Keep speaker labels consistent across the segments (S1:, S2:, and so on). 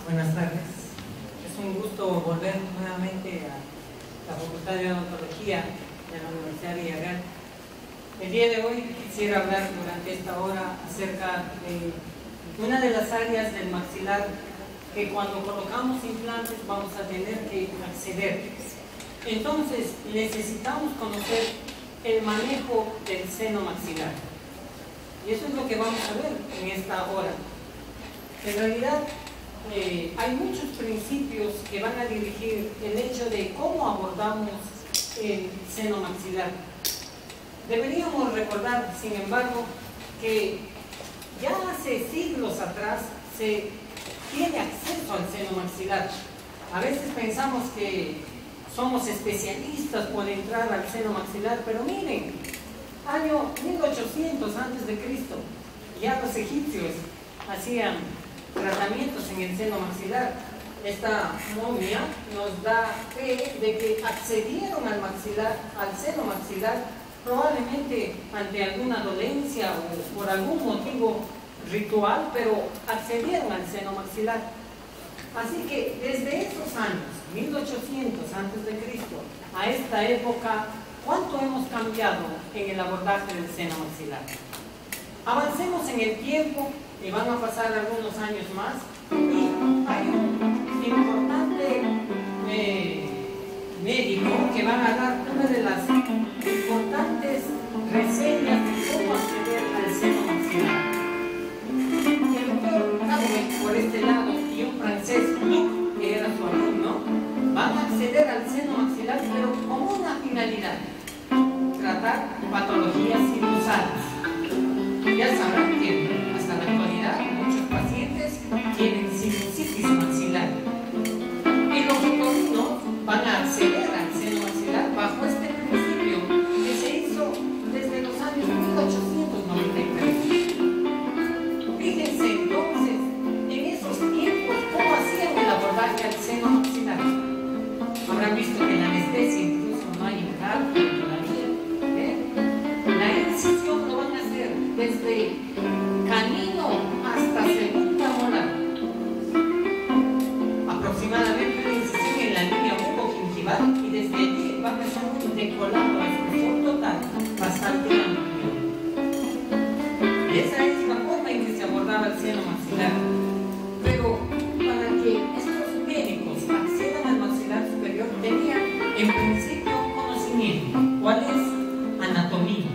S1: Buenas tardes. Es un gusto volver nuevamente a la Facultad de Odontología de la Universidad de Villarreal. El día de hoy quisiera hablar durante esta hora acerca de una de las áreas del maxilar que cuando colocamos implantes vamos a tener que acceder. Entonces necesitamos conocer el manejo del seno maxilar. Y eso es lo que vamos a ver en esta hora. En realidad, hay muchos principios que van a dirigir el hecho de cómo abordamos el seno maxilar. Deberíamos recordar, sin embargo, que ya hace siglos atrás se tiene acceso al seno maxilar. A veces pensamos que somos especialistas por entrar al seno maxilar, pero miren, año 1800 a.C., ya los egipcios hacían tratamientos en el seno maxilar. Esta momia nos da fe de que accedieron al seno maxilar, probablemente ante alguna dolencia o por algún motivo ritual, pero accedieron al seno maxilar. Así que desde esos años, 1800 a.C., a esta época, ¿cuánto hemos cambiado en el abordaje del seno maxilar? Avancemos en el tiempo y van a pasar algunos años más, y hay un importante médico que va a dar una de las importantes reseñas de cómo acceder al seno maxilar. El doctor Cabo, por este lado, y un francés, Luc, que era su alumno, van a acceder al seno maxilar, pero con una finalidad: tratar patologías sinusales. Ya sabrán que hasta la actualidad muchos pacientes tienen sinusitis maxilar, y los otorrinos van a acceder al seno maxilar bajo este principio que se hizo desde los años 1893. Fíjense entonces en esos tiempos cómo hacían el abordaje al seno maxilar. Habrán visto que en la anestesia incluso no hay cálculo todavía. La incisión lo van a hacer desde canino hasta segunda molar. Aproximadamente una incisión en la línea bucogingival, y desde allí va a empezar un decolado a espesor total bastante amplio. Y esa es la forma en que se abordaba el seno maxilar. Pero para que estos médicos accedan al maxilar superior, tenían en principio conocimiento. ¿Cuál es? Anatomía.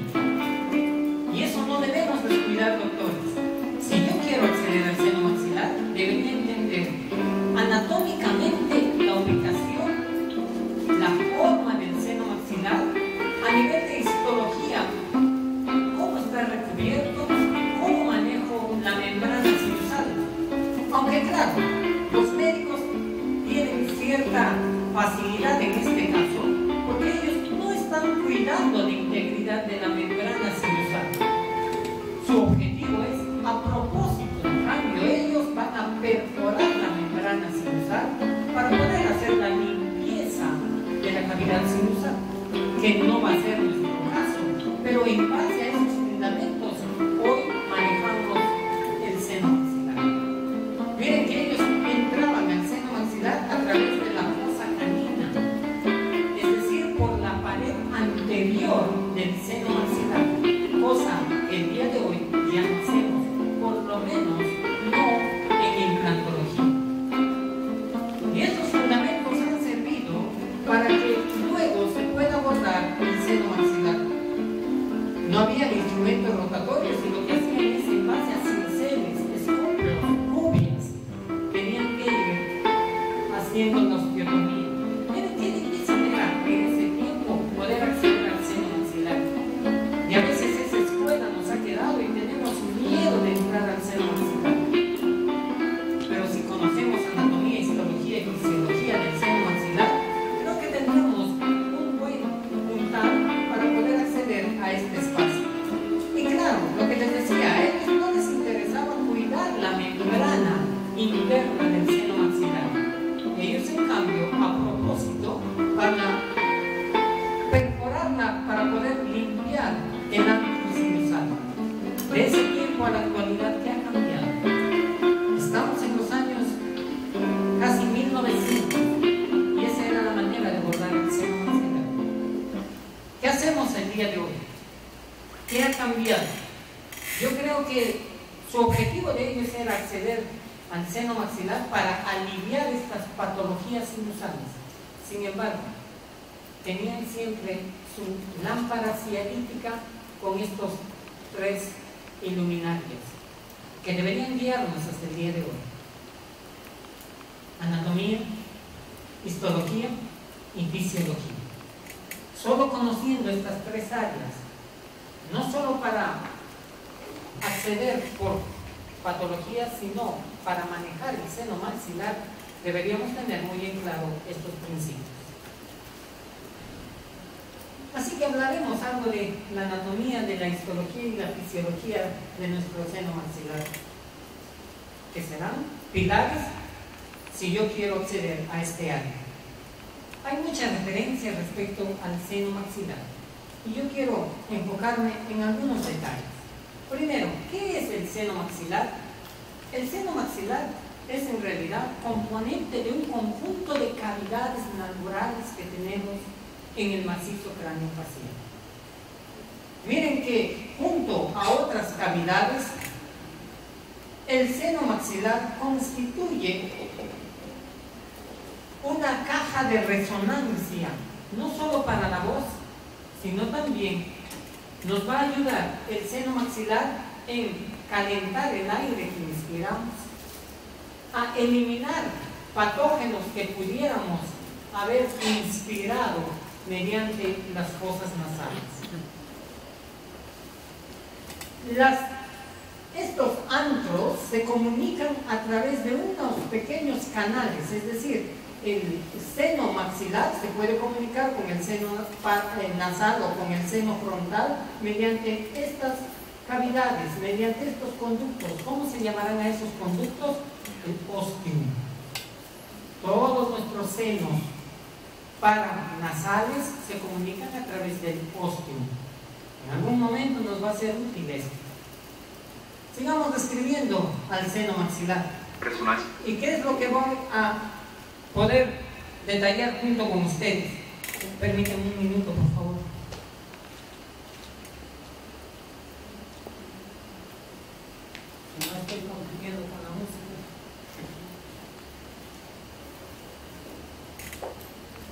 S1: Y eso no debemos descuidar, doctores. Si yo quiero acceder al seno maxilar, debería entender anatómicamente la ubicación, la forma del seno maxilar, a nivel de histología, cómo está recubierto, cómo manejo la membrana sinusal. Aunque claro, los médicos tienen cierta facilidad en este caso, porque ellos no están cuidando la integridad de la membrana sinusal. Su objetivo es, a propósito, en cambio, ellos van a perforar la membrana sinusal para poder hacer la limpieza de la cavidad sinusal, que no va a ser nuestro caso, pero en base a esos fundamentos hoy manejamos el seno maxilar. Miren que ellos entraban al seno maxilar a través de la fosa canina, es decir, por la pared anterior del seno maxilar, cosa que el día de hoy ya no hacemos, por lo menos no en implantología. Y estos fundamentos han servido para que luego se pueda abordar el seno maxilar. No había instrumentos rotatorios, y lo que hacían es en base a cinceles, escopios, cubias. Tenían que ir haciendo la osteotomía. Miren qué difícil era en ese tiempo poder acceder al seno maxilar. Y a veces esa escuela nos ha quedado y tenemos miedo de entrar al seno maxilar. Pero si conocemos anatomía, histología y fisiología del seno maxilar, creo que tendremos un buen puntal para poder acceder a este espacio. Y claro, día de hoy? ¿Qué ha cambiado? Yo creo que su objetivo de ellos era acceder al seno maxilar para aliviar estas patologías sinusales. Sin embargo, tenían siempre su lámpara cialítica con estos 3 iluminarios que deberían guiarnos hasta el día de hoy: anatomía, histología y fisiología. Solo conociendo estas 3 áreas, no solo para acceder por patologías, sino para manejar el seno maxilar, deberíamos tener muy en claro estos principios. Así que hablaremos algo de la anatomía, de la histología y la fisiología de nuestro seno maxilar, que serán pilares si yo quiero acceder a este área. Hay muchas referencias respecto al seno maxilar y yo quiero enfocarme en algunos detalles. Primero, ¿qué es el seno maxilar? El seno maxilar es en realidad componente de un conjunto de cavidades naturales que tenemos en el macizo craneofacial. Miren que junto a otras cavidades, el seno maxilar constituye una caja de resonancia, no solo para la voz, sino también nos va a ayudar el seno maxilar en calentar el aire que inspiramos, a eliminar patógenos que pudiéramos haber inspirado mediante las fosas nasales. Estos antros se comunican a través de unos pequeños canales, es decir, el seno maxilar se puede comunicar con el seno nasal o con el seno frontal mediante estas cavidades, mediante estos conductos. ¿Cómo se llamarán a esos conductos? El ostium. Todos nuestros senos paranasales se comunican a través del ostium. En algún momento nos va a ser útil esto. Sigamos describiendo al seno maxilar. ¿Y qué es lo que voy a poder detallar junto con ustedes? Permítanme un minuto, por favor. No estoy confundiendo con la música.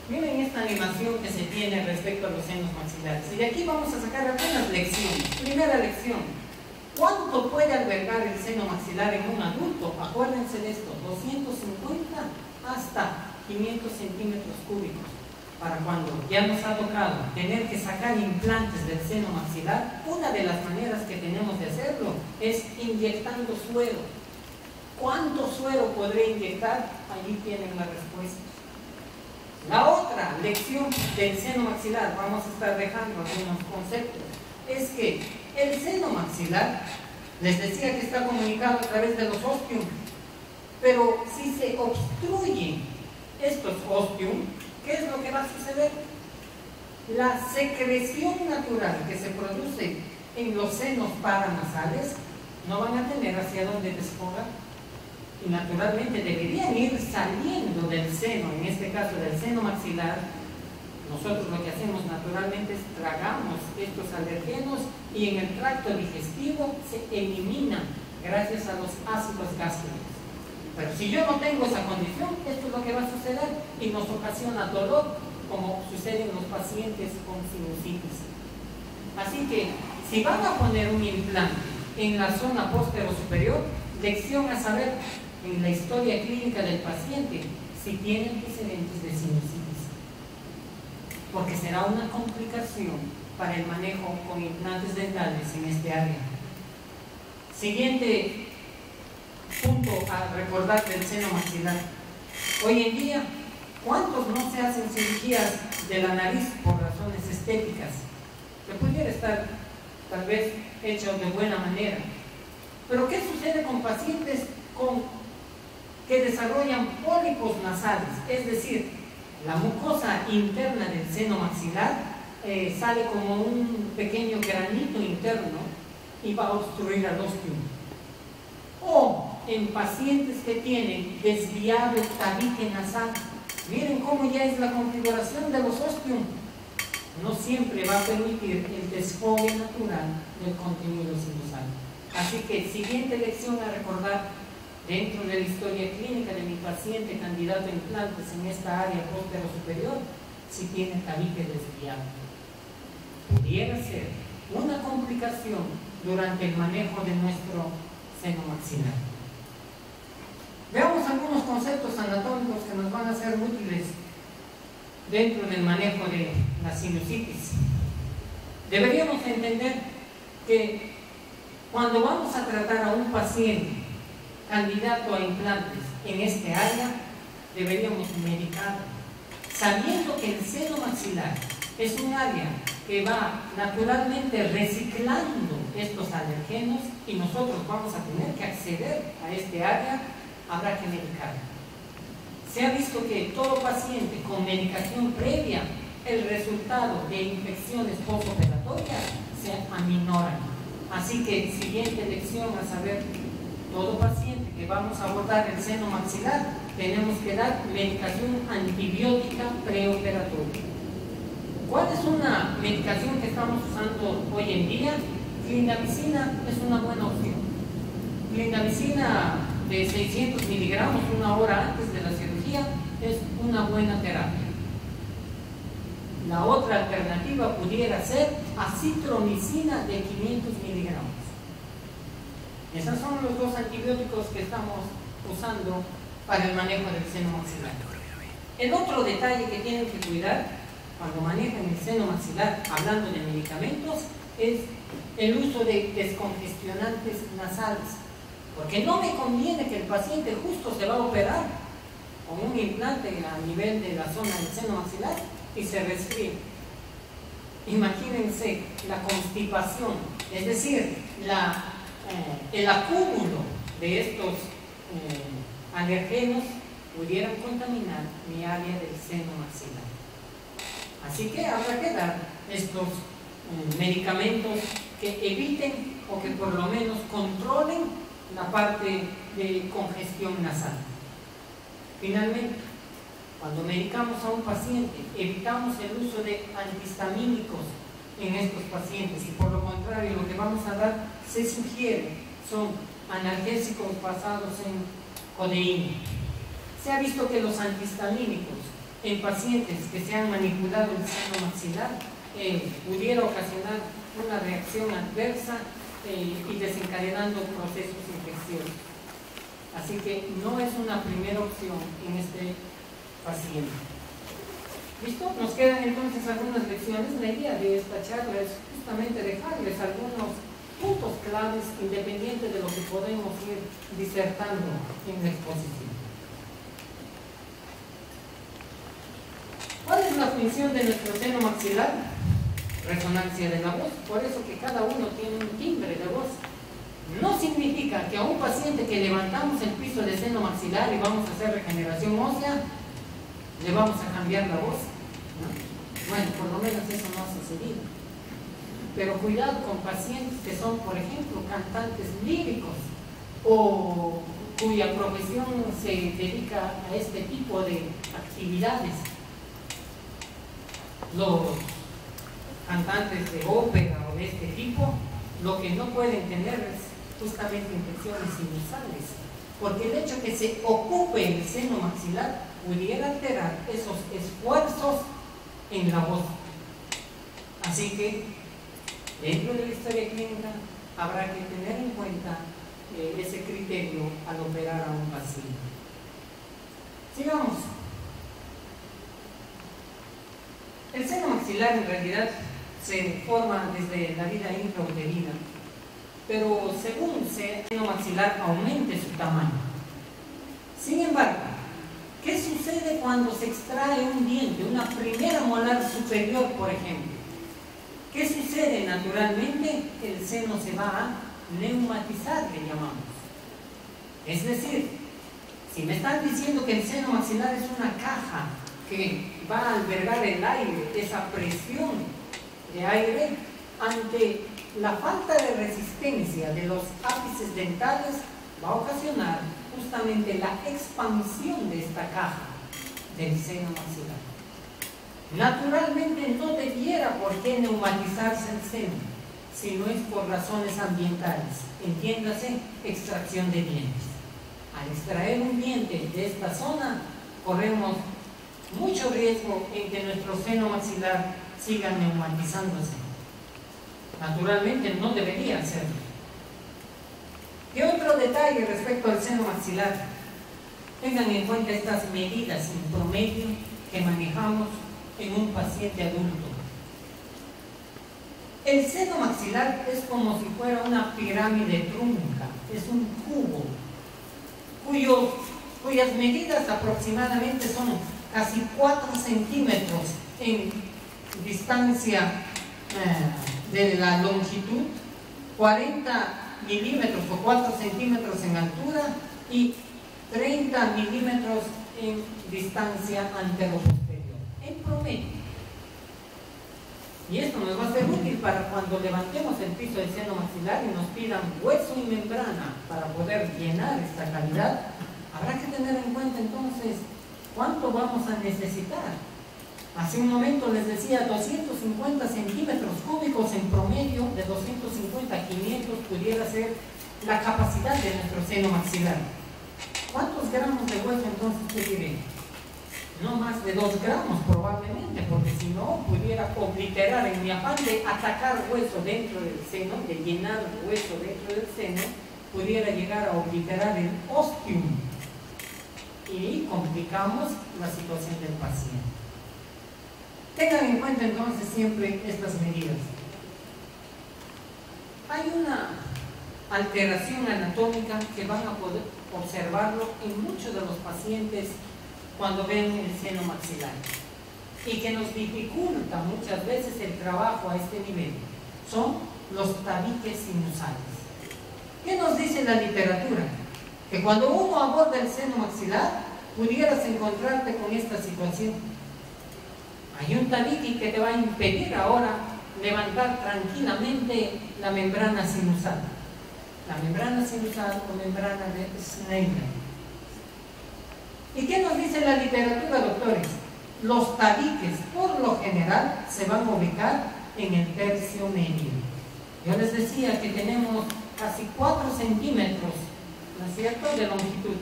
S1: Miren esta animación que se tiene respecto a los senos maxilares. Y de aquí vamos a sacar algunas lecciones. Primera lección: ¿cuánto puede albergar el seno maxilar en un adulto? Acuérdense de esto: 250 hasta 500 centímetros cúbicos. Para cuando ya nos ha tocado tener que sacar implantes del seno maxilar, una de las maneras que tenemos de hacerlo es inyectando suero. ¿Cuánto suero podré inyectar? Allí tienen la respuesta. La otra lección del seno maxilar, vamos a estar dejando algunos conceptos, es que el seno maxilar, les decía que está comunicado a través de los ostium, pero si se obstruyen estos ostium, ¿qué es lo que va a suceder? La secreción natural que se produce en los senos paranasales no van a tener hacia dónde desfogar y naturalmente deberían ir saliendo del seno, en este caso del seno maxilar. Nosotros lo que hacemos naturalmente es tragamos estos alergenos y en el tracto digestivo se eliminan gracias a los ácidos gástricos. Pero si yo no tengo esa condición, esto es lo que va a suceder y nos ocasiona dolor, como sucede en los pacientes con sinusitis. Así que, si van a poner un implante en la zona póstero superior, lección a saber en la historia clínica del paciente si tiene antecedentes de sinusitis, porque será una complicación para el manejo con implantes dentales en este área. Siguiente punto a recordar del seno maxilar. Hoy en día, ¿cuántos no se hacen cirugías de la nariz por razones estéticas? Que pudiera estar tal vez hecho de buena manera. Pero ¿qué sucede con pacientes que desarrollan pólipos nasales? Es decir, la mucosa interna del seno maxilar sale como un pequeño granito interno y va a obstruir al ostium. O en pacientes que tienen desviado el tabique nasal, miren cómo ya es la configuración de los ostium. no siempre va a permitir el desfogue natural del contenido sinusal. Así que siguiente lección a recordar dentro de la historia clínica de mi paciente candidato a implantes en esta área superior, si tiene tabique desviado. Pudiera ser una complicación durante el manejo de nuestro seno maxilar. Veamos algunos conceptos anatómicos que nos van a ser útiles dentro del manejo de la sinusitis. Deberíamos entender que cuando vamos a tratar a un paciente candidato a implantes en este área, deberíamos medicar, sabiendo que el seno maxilar es un área que va naturalmente reciclando estos alergenos y nosotros vamos a tener que acceder a este área, habrá que medicar. Se ha visto que todo paciente con medicación previa, el resultado de infecciones postoperatorias se aminoran. Así que siguiente lección a saber, todo paciente que vamos a abordar el seno maxilar, tenemos que dar medicación antibiótica preoperatoria. ¿Cuál es una medicación que estamos usando hoy en día? Clindamicina es una buena opción. Clindamicina de 600 miligramos una hora antes de la cirugía es una buena terapia. La otra alternativa pudiera ser acitromicina de 500 miligramos. Esos son los dos antibióticos que estamos usando para el manejo del seno maxilar. El otro detalle que tienen que cuidar cuando manejan el seno maxilar, hablando de medicamentos, es el uso de descongestionantes nasales. Porque no me conviene que el paciente justo se va a operar con un implante a nivel de la zona del seno maxilar y se resfríe. Imagínense la constipación, es decir, el acúmulo de estos alergenos pudieran contaminar mi área del seno maxilar. Así que habrá que dar estos medicamentos que eviten o que por lo menos controlen la parte de congestión nasal. Finalmente, cuando medicamos a un paciente, evitamos el uso de antihistamínicos en estos pacientes y por lo contrario lo que vamos a dar se sugiere son analgésicos basados en codeína. Se ha visto que los antihistamínicos en pacientes que se han manipulado el seno maxilar pudiera ocasionar una reacción adversa y desencadenando procesos infecciosos. Así que no es una primera opción en este paciente. ¿Listo? Nos quedan entonces algunas lecciones. La idea de esta charla es justamente dejarles algunos puntos claves independientes de lo que podemos ir disertando en la exposición. ¿Cuál es la función de nuestro seno maxilar? Resonancia de la voz. Por eso que cada uno tiene un timbre de voz. No significa que a un paciente que levantamos el piso de seno maxilar y vamos a hacer regeneración ósea, le vamos a cambiar la voz, ¿no? Bueno, por lo menos eso no ha sucedido. Pero cuidado con pacientes que son, por ejemplo, cantantes líricos o cuya profesión se dedica a este tipo de actividades. Los cantantes de ópera o de este tipo, lo que no pueden tener es justamente infecciones sinusales, porque el hecho que se ocupe el seno maxilar pudiera alterar esos esfuerzos en la voz. Así que dentro de la historia clínica habrá que tener en cuenta ese criterio al operar a un paciente. Sigamos. El seno maxilar en realidad se forma desde la vida intrauterina, pero según el seno maxilar aumente su tamaño. Sin embargo, ¿qué sucede cuando se extrae un diente, una primera molar superior, por ejemplo? ¿Qué sucede naturalmente? El seno se va a neumatizar, le llamamos. Es decir, si me están diciendo que el seno maxilar es una caja que va a albergar el aire, esa presión de aire, ante la falta de resistencia de los ápices dentales, va a ocasionar justamente la expansión de esta caja del seno maxilar. Naturalmente no debiera ¿por qué neumatizarse el seno? Si no es por razones ambientales, entiéndase, extracción de dientes. Al extraer un diente de esta zona, corremos mucho riesgo en que nuestro seno maxilar siga neumatizándose. Naturalmente no debería hacerlo. ¿Qué otro detalle respecto al seno maxilar? Tengan en cuenta estas medidas en promedio que manejamos en un paciente adulto. El seno maxilar es como si fuera una pirámide trunca, es un cubo, cuyas medidas aproximadamente son casi 4 centímetros en distancia de la longitud, 40 milímetros o 4 centímetros en altura y 30 milímetros en distancia anteroposterior, en promedio. Y esto nos va a ser útil para cuando levantemos el piso del seno maxilar y nos pidan hueso y membrana para poder llenar esta cavidad. Habrá que tener en cuenta entonces cuánto vamos a necesitar. Hace un momento les decía 250 centímetros cúbicos en promedio, de 250 a 500 pudiera ser la capacidad de nuestro seno maxilar. ¿Cuántos gramos de hueso entonces te diré? No más de 2 gramos probablemente, porque si no pudiera obliterar en mi afán de atacar hueso dentro del seno, de llenar hueso dentro del seno, pudiera llegar a obliterar el ostium y complicamos la situación del paciente. Tengan en cuenta entonces siempre estas medidas. Hay una alteración anatómica que van a poder observarlo en muchos de los pacientes cuando ven el seno maxilar y que nos dificulta muchas veces el trabajo a este nivel. Son los tabiques sinusales. ¿Qué nos dice la literatura? Que cuando uno aborda el seno maxilar pudieras encontrarte con esta situación. Hay un tabique que te va a impedir ahora levantar tranquilamente la membrana sinusal. La membrana sinusal o membrana de Schneider. ¿Y qué nos dice la literatura, doctores? Los tabiques, por lo general, se van a ubicar en el tercio medio. Yo les decía que tenemos casi 4 centímetros, ¿no es cierto?, de longitud.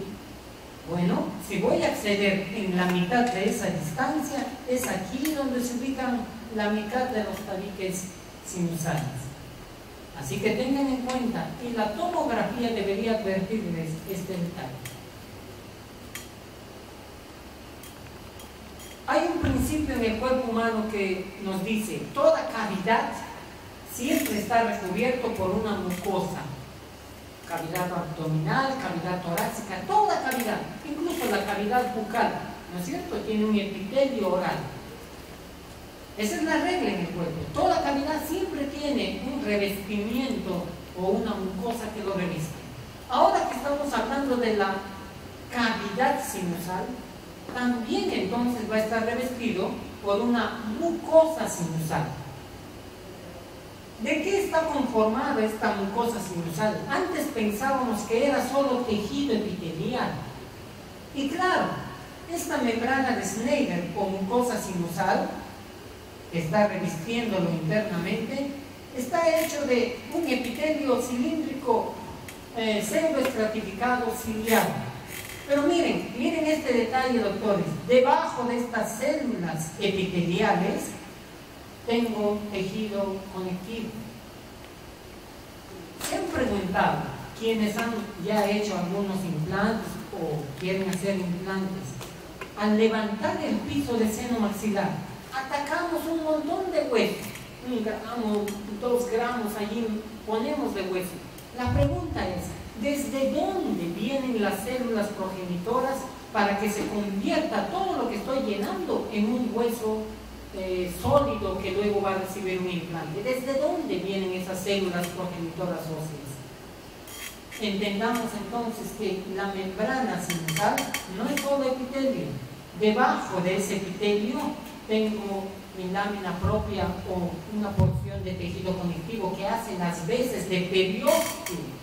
S1: Bueno, si voy a acceder en la mitad de esa distancia, es aquí donde se ubican la mitad de los tabiques sinusales. Así que tengan en cuenta, y la tomografía debería advertirles este detalle. Hay un principio en el cuerpo humano que nos dice, toda cavidad siempre está recubierto por una mucosa. Cavidad abdominal, cavidad torácica, toda cavidad, incluso la cavidad bucal, ¿no es cierto?, tiene un epitelio oral. Esa es la regla en el cuerpo. Toda cavidad siempre tiene un revestimiento o una mucosa que lo reviste. Ahora que estamos hablando de la cavidad sinusal, también entonces va a estar revestido por una mucosa sinusal. ¿De qué está conformada esta mucosa sinusal? Antes pensábamos que era solo tejido epitelial. Y claro, esta membrana de Schneider o mucosa sinusal, que está revistiéndolo internamente, está hecho de un epitelio cilíndrico pseudoestratificado ciliado. Pero miren este detalle, doctores. Debajo de estas células epiteliales tengo tejido conectivo. Se han preguntado, quienes han ya hecho algunos implantes o quieren hacer implantes, al levantar el piso de seno maxilar, atacamos un montón de hueso, 1 gramo, 2 gramos allí ponemos de hueso. La pregunta es, ¿desde dónde vienen las células progenitoras para que se convierta todo lo que estoy llenando en un hueso sólido que luego va a recibir un implante? ¿Desde dónde vienen esas células progenitoras óseas? Entendamos entonces que la membrana sinusal no es solo epitelio. Debajo de ese epitelio tengo mi lámina propia o una porción de tejido conectivo que hace las veces de periósteo.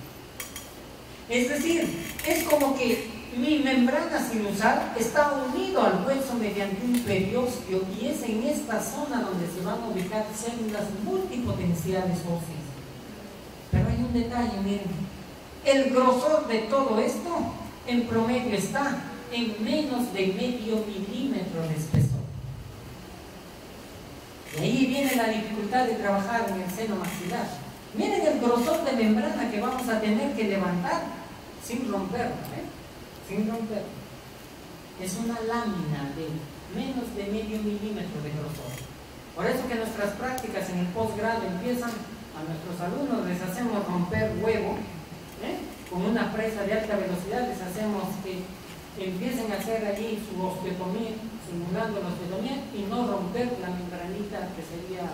S1: Es decir, es como que mi membrana sinusal está unido al hueso mediante un periósteo y es en esta zona donde se van a ubicar células multipotenciales óseas. Pero hay un detalle, miren, el grosor de todo esto en promedio está en menos de medio milímetro de espesor. Y ahí viene la dificultad de trabajar en el seno maxilar. Miren el grosor de membrana que vamos a tener que levantar sin romperlo, sin romperlo. Es una lámina de menos de medio milímetro de grosor. Por eso que nuestras prácticas en el posgrado empiezan, a nuestros alumnos les hacemos romper huevo, con una presa de alta velocidad, les hacemos que empiecen a hacer allí su osteotomía, simulando la osteotomía, y no romper la membranita que sería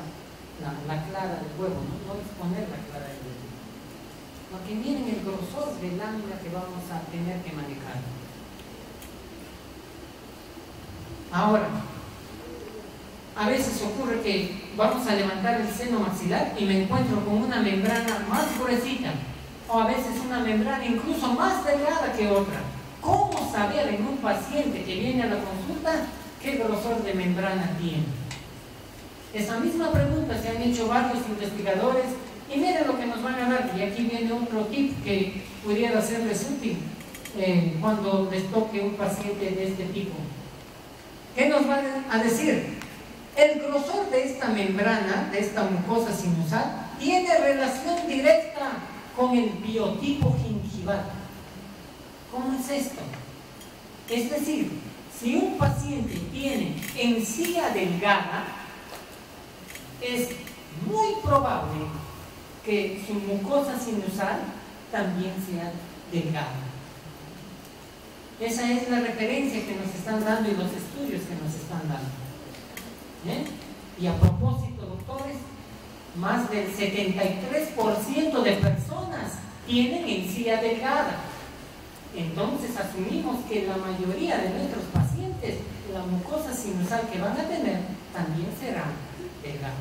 S1: la clara del huevo, no exponer la clara del huevo. Porque miren el grosor de lámina que vamos a tener que manejar. Ahora, a veces ocurre que vamos a levantar el seno maxilar y me encuentro con una membrana más gruesita, o a veces una membrana incluso más delgada que otra. ¿Cómo saber en un paciente que viene a la consulta qué grosor de membrana tiene? Esa misma pregunta se han hecho varios investigadores y miren lo que nos van a dar. Y aquí viene otro tip que pudiera serles útil cuando les toque un paciente de este tipo. ¿Qué nos van a decir? El grosor de esta membrana, de esta mucosa sinusal, tiene relación directa con el biotipo gingival. ¿Cómo es esto? Es decir, si un paciente tiene encía delgada, es muy probable que su mucosa sinusal también sea delgada. Esa es la referencia que nos están dando y los estudios que nos están dando. Y a propósito, doctores, más del 73% de personas tienen encía delgada. Entonces asumimos que la mayoría de nuestros pacientes, la mucosa sinusal que van a tener también será delgada.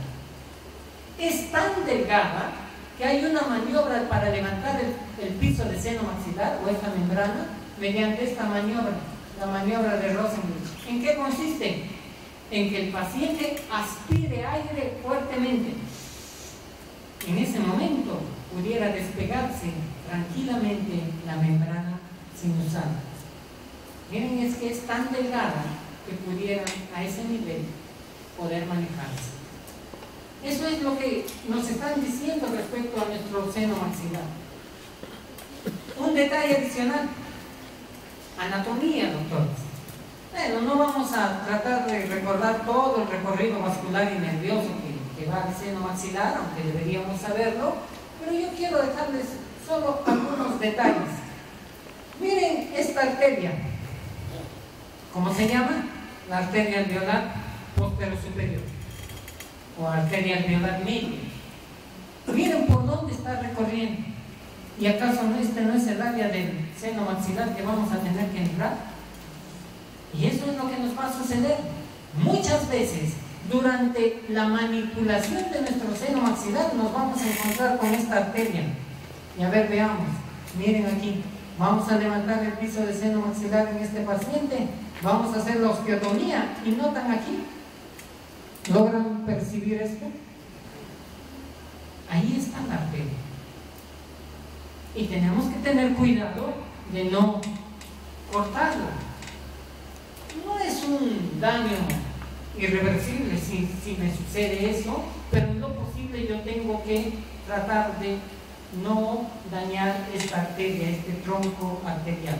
S1: Es tan delgada que hay una maniobra para levantar el piso de seno maxilar o esta membrana mediante esta maniobra, la maniobra de Rosenbluth. ¿En qué consiste? En que el paciente aspire aire fuertemente. En ese momento pudiera despegarse tranquilamente la membrana sinusal. Miren, es que es tan delgada que pudiera a ese nivel poder manejarse. Eso es lo que nos están diciendo respecto a nuestro seno maxilar. Un detalle adicional: anatomía, doctores. Bueno, no vamos a tratar de recordar todo el recorrido vascular y nervioso que va al seno maxilar, aunque deberíamos saberlo, pero yo quiero dejarles solo algunos detalles. Miren esta arteria. ¿Cómo se llama? La arteria alveolar posterior-superior o arteria alveolar media. Miren por dónde está recorriendo. ¿Y acaso este no es el área del seno maxilar que vamos a tener que entrar? Y eso es lo que nos va a suceder. Muchas veces, durante la manipulación de nuestro seno maxilar, nos vamos a encontrar con esta arteria. Y a ver, veamos. Miren aquí. Vamos a levantar el piso de seno maxilar en este paciente. Vamos a hacer la osteotomía. ¿Y notan aquí? ¿Logran percibir esto? Ahí está la arteria. Y tenemos que tener cuidado de no cortarlo. No es un daño irreversible si me sucede eso, pero en lo posible yo tengo que tratar de no dañar esta arteria, este tronco arterial.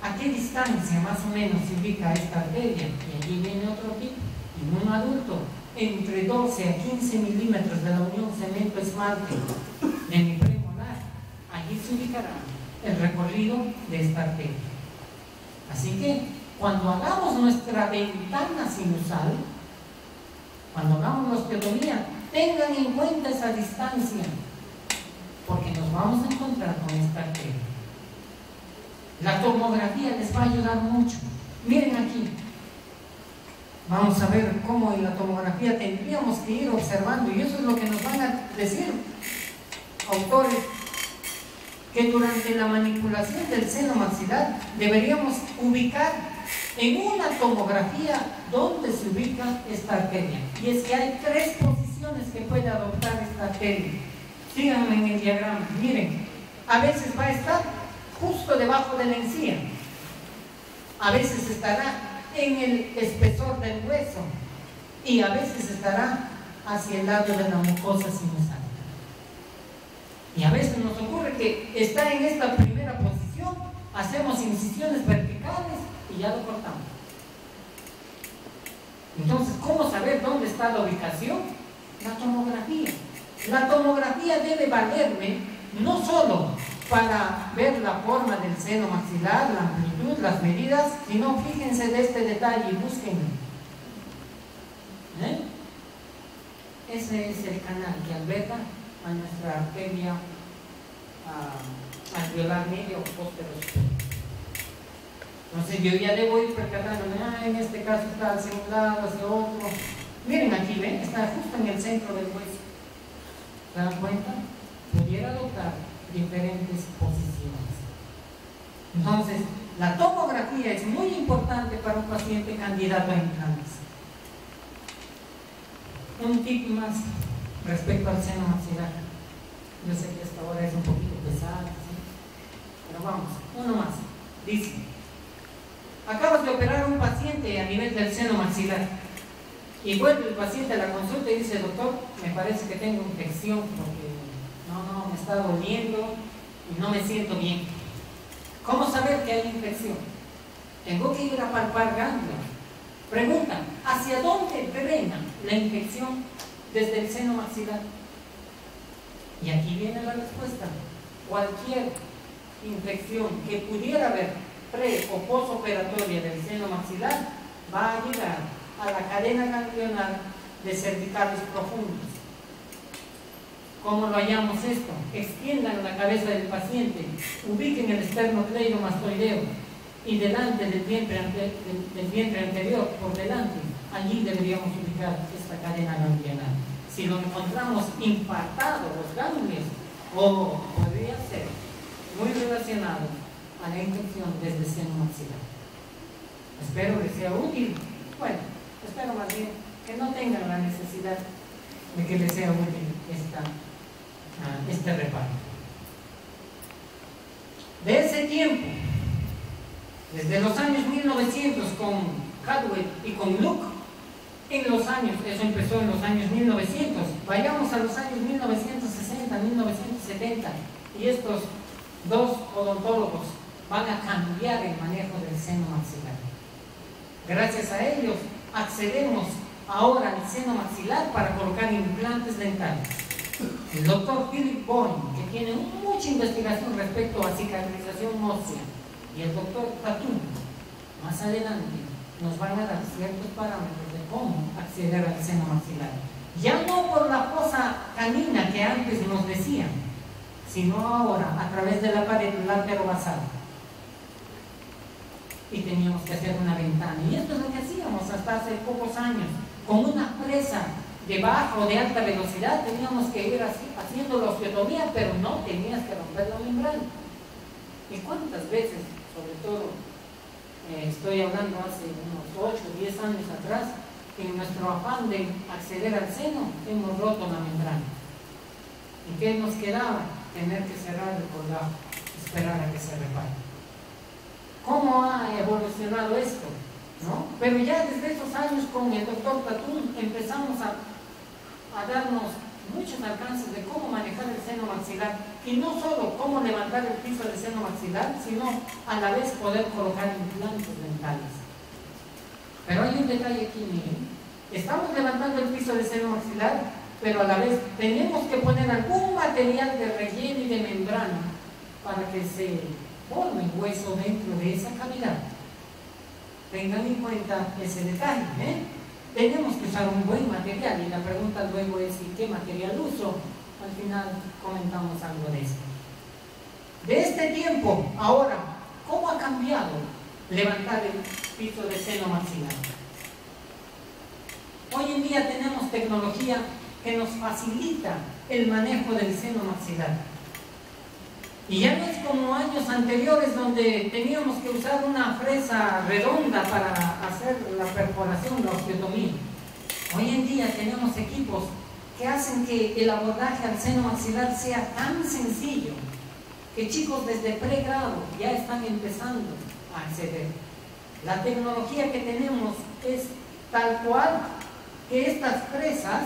S1: ¿A qué distancia más o menos se ubica esta arteria? Y allí viene otro tip. En un adulto, entre 12 a 15 milímetros de la unión cemento-esmalte de mi premolar, allí se ubicará el recorrido de esta arteria. Así que cuando hagamos nuestra ventana sinusal, cuando hagamos la osteotomía, tengan en cuenta esa distancia, porque nos vamos a encontrar con esta arteria. La tomografía les va a ayudar mucho. Miren aquí. Vamos a ver cómo en la tomografía tendríamos que ir observando, y eso es lo que nos van a decir autores que durante la manipulación del seno maxilar deberíamos ubicar en una tomografía dónde se ubica esta arteria. Y es que hay 3 posiciones que puede adoptar esta arteria. Síganme en el diagrama, miren, a veces va a estar justo debajo de la encía, a veces estará en el espesor del hueso y a veces estará hacia el lado de la mucosa sinusal. Y a veces nos ocurre que está en esta primera posición, hacemos incisiones verticales y ya lo cortamos. Entonces, ¿cómo saber dónde está la ubicación? La tomografía. La tomografía debe valerme no solo para ver la forma del seno maxilar, la amplitud, las medidas, sino fíjense de este detalle y búsquenlo. Ese es el canal que alberga a nuestra arteria alveolar media o posterior. Entonces yo ya debo ir percatándome, en este caso está hacia un lado, hacia otro. Miren aquí, ven, está justo en el centro del hueso. ¿Se dan cuenta? Pudiera adoptar diferentes posiciones. Entonces, la tomografía es muy importante para un paciente candidato a implantes. Un tip más respecto al seno maxilar. Yo sé que esta hora es un poquito pesada, ¿sí? Pero vamos, uno más. Dice: acabas de operar a un paciente a nivel del seno maxilar y vuelve el paciente a la consulta y dice: doctor, me parece que tengo infección porque no, me está doliendo y no me siento bien. ¿Cómo saber que hay infección? Tengo que ir a palpar ganglios. Pregunta: ¿hacia dónde drena la infección desde el seno maxilar? Y aquí viene la respuesta: cualquier infección que pudiera haber pre o postoperatoria del seno maxilar va a llegar a la cadena ganglionar de cervicales profundos. ¿Cómo lo hallamos esto? Extiendan la cabeza del paciente, ubiquen el esternocleidomastoideo y delante del vientre anterior, por delante, allí deberíamos ubicar esta cadena ganglionar. Si lo encontramos infartado los ganglios, o podría ser muy relacionado a la infección desde el seno maxilar. Espero que sea útil. Bueno, espero más bien que no tengan la necesidad de que les sea útil este reparo. De ese tiempo, desde los años 1900 con Hadwell y con Luke, eso empezó en los años 1900, vayamos a los años 1960, 1970, y estos 2 odontólogos van a cambiar el manejo del seno maxilar. Gracias a ellos accedemos ahora al seno maxilar para colocar implantes dentales. El doctor Philip Boyne, que tiene mucha investigación respecto a cicatrización ósea, y el doctor Tatum, más adelante, nos van a dar ciertos parámetros de cómo acceder al seno maxilar. Ya no por la fosa canina que antes nos decían, sino ahora a través de la pared laterobasal. Y teníamos que hacer una ventana. Y esto es lo que hacíamos hasta hace pocos años. Con una presa de baja o de alta velocidad teníamos que ir así, haciendo la osteotomía, pero no tenías que romper la membrana. ¿Y cuántas veces, sobre todo, estoy hablando hace unos 8 o 10 años atrás, en nuestro afán de acceder al seno, hemos roto la membrana? ¿Y qué nos quedaba? Tener que cerrar el colgado, esperar a que se repare. ¿Cómo ha evolucionado esto? ¿No? Pero ya desde esos años con el doctor Tatum empezamos a darnos muchos alcances de cómo manejar el seno maxilar, y no solo cómo levantar el piso del seno maxilar, sino a la vez poder colocar implantes dentales. Pero hay un detalle aquí, miren. Estamos levantando el piso del seno maxilar, pero a la vez tenemos que poner algún material de relleno y de membrana para que se forme hueso dentro de esa cavidad. Tengan en cuenta ese detalle, Tenemos que usar un buen material, y la pregunta luego es: ¿y qué material uso? Al final comentamos algo de esto. De este tiempo, ahora, ¿cómo ha cambiado levantar el piso de seno maxilar? Hoy en día tenemos tecnología que nos facilita el manejo del seno maxilar. Y ya no es como años anteriores donde teníamos que usar una fresa redonda para hacer la perforación, la osteotomía. Hoy en día tenemos equipos que hacen que el abordaje al seno maxilar sea tan sencillo que chicos desde pregrado ya están empezando a acceder. La tecnología que tenemos es tal cual que estas fresas,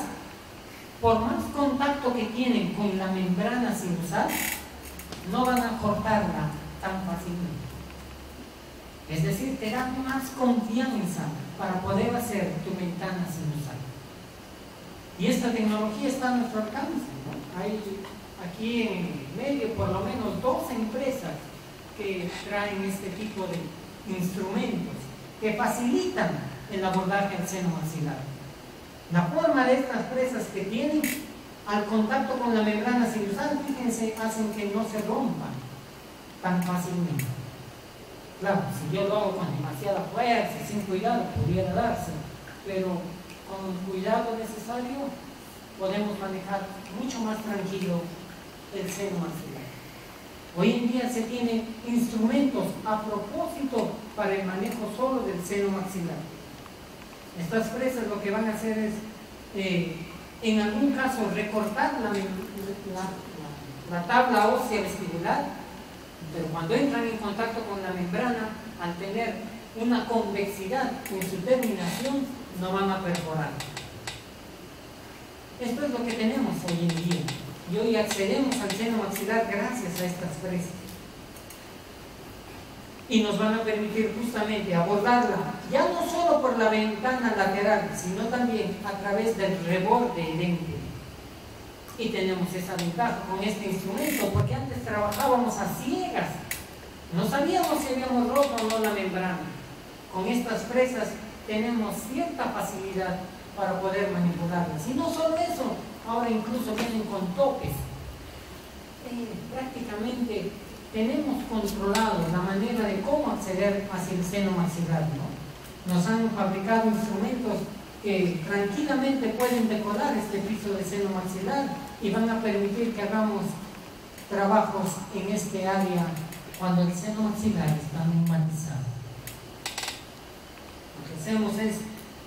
S1: por más contacto que tienen con la membrana sinusal, no van a cortarla tan fácilmente. Es decir, te dan más confianza para poder hacer tu ventana sinusal. Y esta tecnología está a nuestro alcance, ¿no? Hay aquí en medio por lo menos 2 empresas que traen este tipo de instrumentos que facilitan el abordaje al seno maxilar. La forma de estas fresas que tienen al contacto con la membrana sinusal, fíjense, hacen que no se rompan tan fácilmente. Claro, si yo lo hago con demasiada fuerza, sin cuidado, pudiera darse, pero con el cuidado necesario podemos manejar mucho más tranquilo el seno maxilar. Hoy en día se tienen instrumentos a propósito para el manejo solo del seno maxilar. Estas fresas lo que van a hacer es, en algún caso, recortar la tabla ósea vestibular, pero cuando entran en contacto con la membrana, al tener una convexidad en su terminación, no van a perforar. Esto es lo que tenemos hoy en día. Y hoy accedemos al seno maxilar gracias a estas fresas. Y nos van a permitir justamente abordarla, ya no solo por la ventana lateral, sino también a través del reborde idéntico. Y tenemos esa ventaja con este instrumento, porque antes trabajábamos a ciegas. No sabíamos si habíamos roto o no la membrana. Con estas fresas tenemos cierta facilidad para poder manipularlas. Y no solo eso, ahora incluso vienen con topes. Prácticamente tenemos controlado la manera de cómo acceder hacia el seno maxilar, ¿no? Nos han fabricado instrumentos que tranquilamente pueden decorar este piso de seno maxilar y van a permitir que hagamos trabajos en este área cuando el seno maxilar está neumatizado. Lo que hacemos es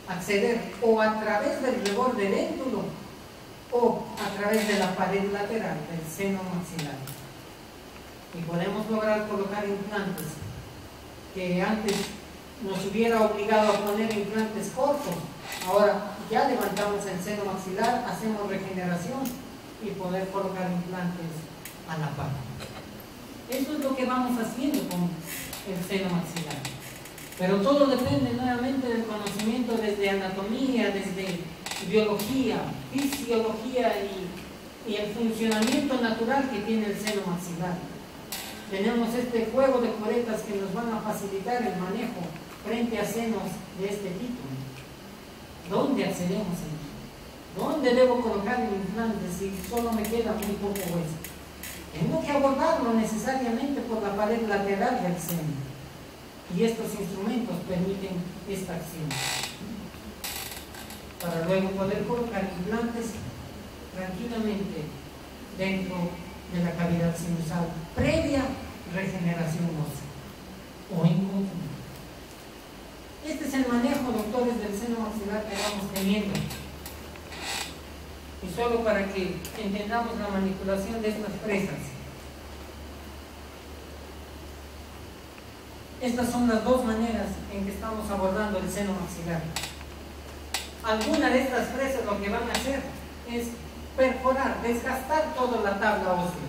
S1: acceder o a través del reborde déntulo o a través de la pared lateral del seno maxilar. Y podemos lograr colocar implantes que antes nos hubiera obligado a poner implantes cortos. Ahora ya levantamos el seno maxilar, hacemos regeneración y poder colocar implantes a la par. Eso es lo que vamos haciendo con el seno maxilar. Pero todo depende nuevamente del conocimiento desde anatomía, desde biología, fisiología y el funcionamiento natural que tiene el seno maxilar. Tenemos este juego de curetas que nos van a facilitar el manejo frente a senos de este tipo. ¿Dónde accedemos a ello? ¿Dónde debo colocar el implante si solo me queda muy poco hueso? Tengo que abordarlo necesariamente por la pared lateral del seno. Y estos instrumentos permiten esta acción. Para luego poder colocar implantes tranquilamente dentro de la cavidad sinusal previa regeneración ósea o en conjunto. Este es el manejo, doctores, del seno maxilar que vamos teniendo. Y solo para que entendamos la manipulación de estas fresas. Estas son las 2 maneras en que estamos abordando el seno maxilar. Alguna de estas fresas lo que van a hacer es perforar, desgastar toda la tabla ósea.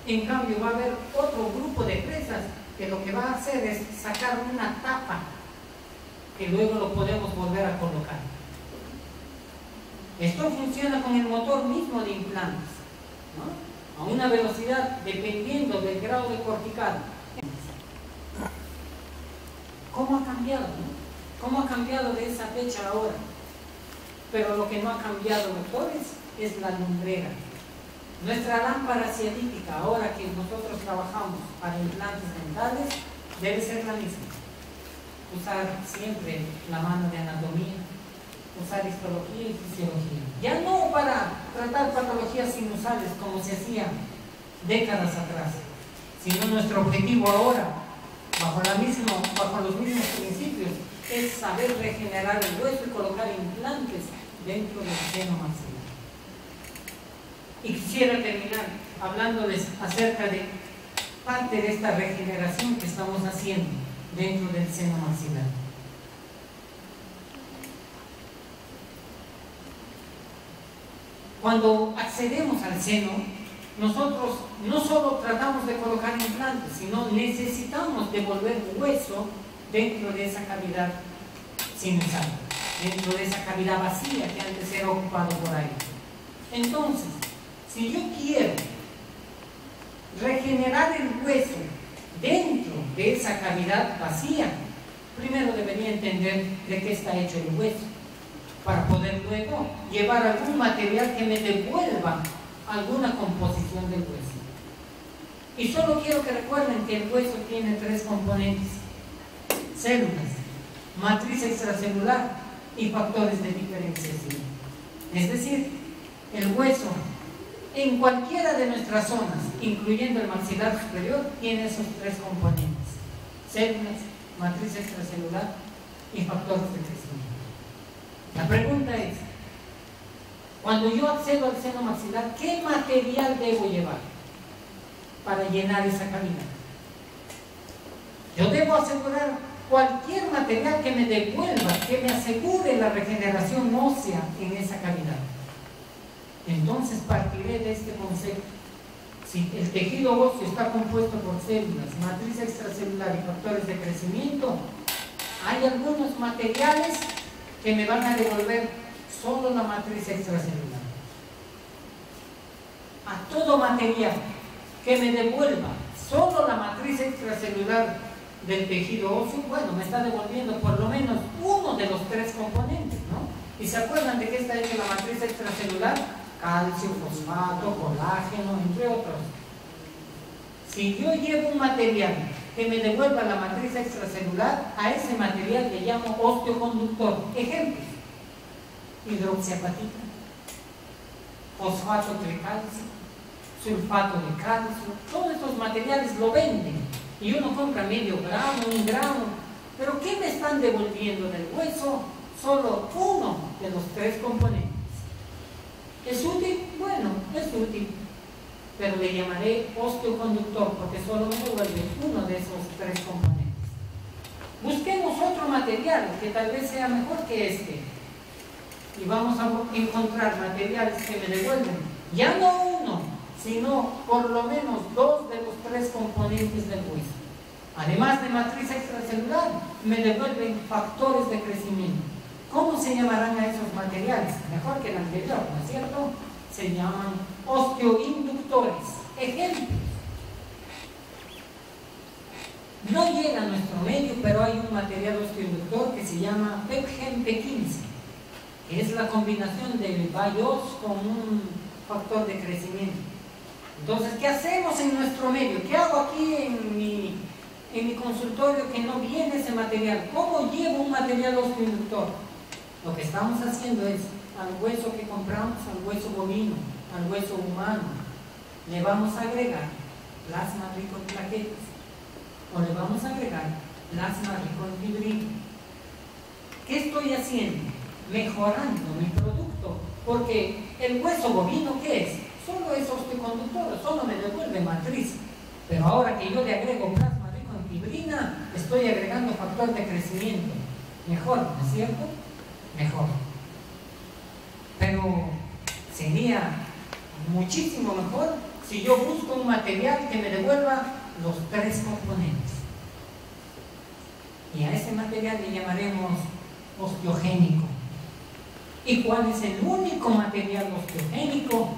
S1: En cambio va a haber otro grupo de fresas que lo que va a hacer es sacar una tapa que luego lo podemos volver a colocar. Esto funciona con el motor mismo de implantes, ¿no? A una velocidad dependiendo del grado de cortical. ¿Cómo ha cambiado? ¿No? ¿Cómo ha cambiado de esa fecha a ahora? Pero lo que no ha cambiado, doctores, es la lumbrera. Nuestra lámpara ciatítica, ahora que nosotros trabajamos para implantes dentales, debe ser la misma. Usar siempre la mano de anatomía, usar histología y fisiología. Ya no para tratar patologías sinusales como se hacía décadas atrás, sino nuestro objetivo ahora, bajo los mismos principios, es saber regenerar el hueso y colocar implantes dentro del seno maxilar. Y quisiera terminar hablándoles acerca de parte de esta regeneración que estamos haciendo dentro del seno maxilar. Cuando accedemos al seno, nosotros no solo tratamos de colocar implantes, sino necesitamos devolver hueso dentro de esa cavidad sinusal, dentro de esa cavidad vacía que antes era ocupado por aire. Entonces, si yo quiero regenerar el hueso dentro de esa cavidad vacía, primero debería entender de qué está hecho el hueso, para poder luego llevar algún material que me devuelva alguna composición del hueso. Y solo quiero que recuerden que el hueso tiene 3 componentes: células, matriz extracelular y factores de diferenciación. Es decir, el hueso en cualquiera de nuestras zonas, incluyendo el maxilar superior, tiene esos 3 componentes: células, matriz extracelular y factores de crecimiento. La pregunta es, cuando yo accedo al seno maxilar, ¿qué material debo llevar para llenar esa cavidad? Yo debo asegurar cualquier material que me devuelva, que me asegure la regeneración ósea en esa cavidad. Entonces partiré de este concepto. Si el tejido óseo está compuesto por células, matriz extracelular y factores de crecimiento, hay algunos materiales que me van a devolver solo la matriz extracelular. A todo material que me devuelva solo la matriz extracelular del tejido óseo, bueno, me está devolviendo por lo menos uno de los 3 componentes, ¿no? ¿Y se acuerdan de qué está hecha la matriz extracelular? Calcio, fosfato, colágeno, entre otros. Si yo llevo un material que me devuelva la matriz extracelular, a ese material le llamo osteoconductor. Ejemplos: hidroxiapatita, fosfato tricalcio, sulfato de calcio. Todos estos materiales lo venden y uno compra medio gramo, 1 gramo. Pero ¿qué me están devolviendo del hueso? Solo uno de los 3 componentes. ¿Es útil? Bueno, es útil, pero le llamaré osteoconductor porque solo me devuelve uno de esos 3 componentes. Busquemos otro material que tal vez sea mejor que este y vamos a encontrar materiales que me devuelven ya no uno, sino por lo menos 2 de los 3 componentes del hueso. Además de matriz extracelular, me devuelven factores de crecimiento. ¿Cómo se llamarán a esos materiales? Mejor que el anterior, ¿no es cierto? Se llaman osteoinductores. Ejemplos: no llega a nuestro medio, pero hay un material osteoinductor que se llama PEPGEN P15, que es la combinación del BIOS con un factor de crecimiento. Entonces, ¿qué hacemos en nuestro medio? ¿Qué hago aquí en mi consultorio que no viene ese material? ¿Cómo llevo un material osteoinductor? Lo que estamos haciendo es, al hueso que compramos, al hueso bovino, al hueso humano, le vamos a agregar plasma rico en plaquetas o le vamos a agregar plasma rico en fibrina. ¿Qué estoy haciendo? Mejorando mi producto, porque el hueso bovino, ¿qué es? Solo es osteoconductor, solo me devuelve matriz. Pero ahora que yo le agrego plasma rico en fibrina, estoy agregando factor de crecimiento. Mejor, ¿no es cierto? Mejor. Pero sería muchísimo mejor si yo busco un material que me devuelva los 3 componentes. Y a ese material le llamaremos osteogénico. ¿Y cuál es el único material osteogénico?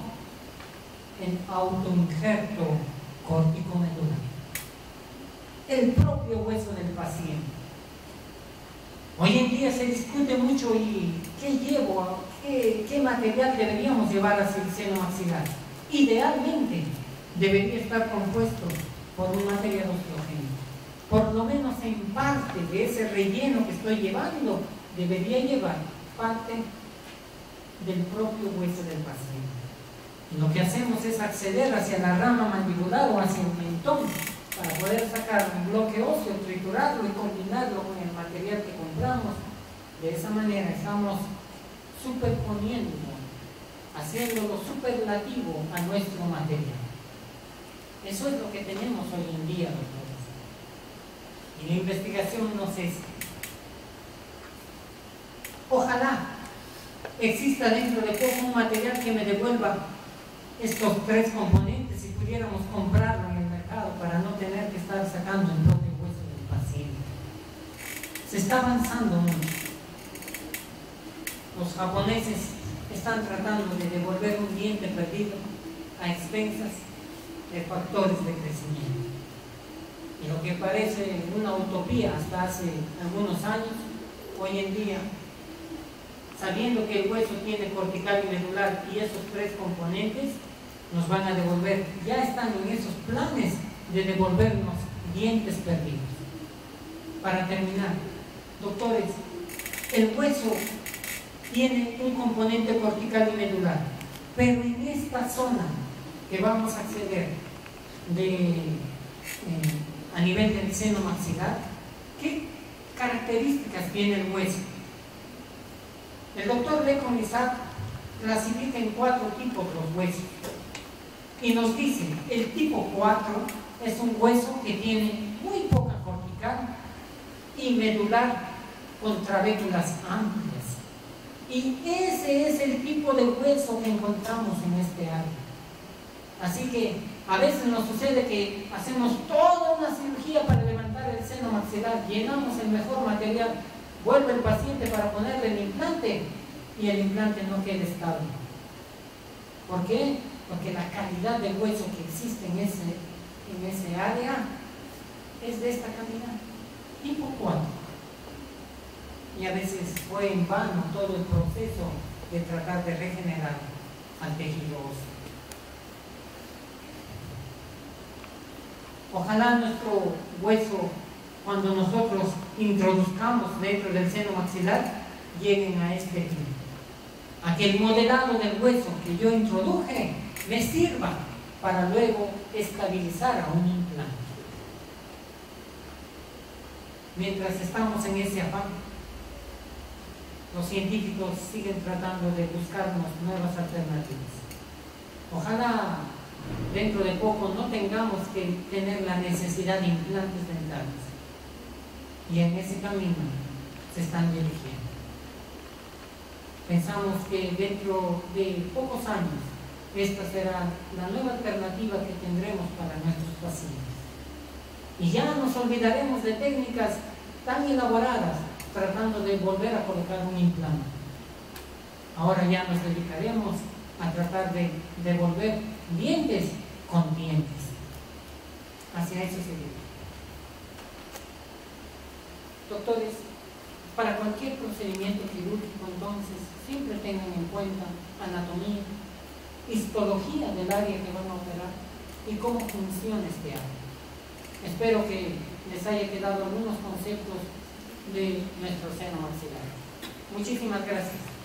S1: El autoinjerto córtico-medular, el propio hueso del paciente. Hoy en día se discute mucho y ¿qué material deberíamos llevar hacia el seno maxilar? Idealmente debería estar compuesto por un material osteogénico. Por lo menos en parte de ese relleno que estoy llevando, debería llevar parte del propio hueso del paciente. Y lo que hacemos es acceder hacia la rama mandibular o hacia el mentón para poder sacar un bloque óseo, triturarlo y combinarlo con el material que compramos. De esa manera estamos superponiendo, haciéndolo superlativo a nuestro material. Eso es lo que tenemos hoy en día, doctores. Y la investigación no cesa. Ojalá exista dentro de poco un material que me devuelva estos 3 componentes y pudiéramos comprarlo en el mercado para no tener que estar sacando el propio hueso del paciente. Se está avanzando mucho. Los japoneses están tratando de devolver un diente perdido a expensas de factores de crecimiento. Y lo que parece una utopía hasta hace algunos años, hoy en día, sabiendo que el hueso tiene cortical y medular y esos 3 componentes, nos van a devolver, ya están en esos planes de devolvernos dientes perdidos. Para terminar, doctores, el hueso tiene un componente cortical y medular, pero en esta zona que vamos a acceder a nivel del seno maxilar, ¿qué características tiene el hueso? El doctor Lecon Isaac clasifica en 4 tipos los huesos y nos dice, el tipo 4 es un hueso que tiene muy poca cortical y medular con trabéculas amplias. Y ese es el tipo de hueso que encontramos en este área. Así que a veces nos sucede que hacemos toda una cirugía para levantar el seno maxilar, llenamos el mejor material, vuelve el paciente para ponerle el implante y el implante no queda estable. ¿Por qué? Porque la calidad del hueso que existe en ese área es de esta calidad, tipo 4. Y a veces fue en vano todo el proceso de tratar de regenerar al tejido óseo. Ojalá nuestro hueso, cuando nosotros introduzcamos dentro del seno maxilar, lleguen a este fin. A que el modelado del hueso que yo introduje me sirva para luego estabilizar a un implante. Mientras estamos en ese afán, los científicos siguen tratando de buscarnos nuevas alternativas. Ojalá dentro de poco no tengamos que tener la necesidad de implantes dentales. Y en ese camino se están dirigiendo. Pensamos que dentro de pocos años esta será la nueva alternativa que tendremos para nuestros pacientes. Y ya nos olvidaremos de técnicas tan elaboradas tratando de volver a colocar un implante. Ahora ya nos dedicaremos a tratar de devolver dientes con dientes. Hacia eso se dirige. Doctores, para cualquier procedimiento quirúrgico, entonces, siempre tengan en cuenta anatomía, histología del área que van a operar y cómo funciona este área. Espero que les haya quedado algunos conceptos de nuestro seno maxilar. Muchísimas gracias.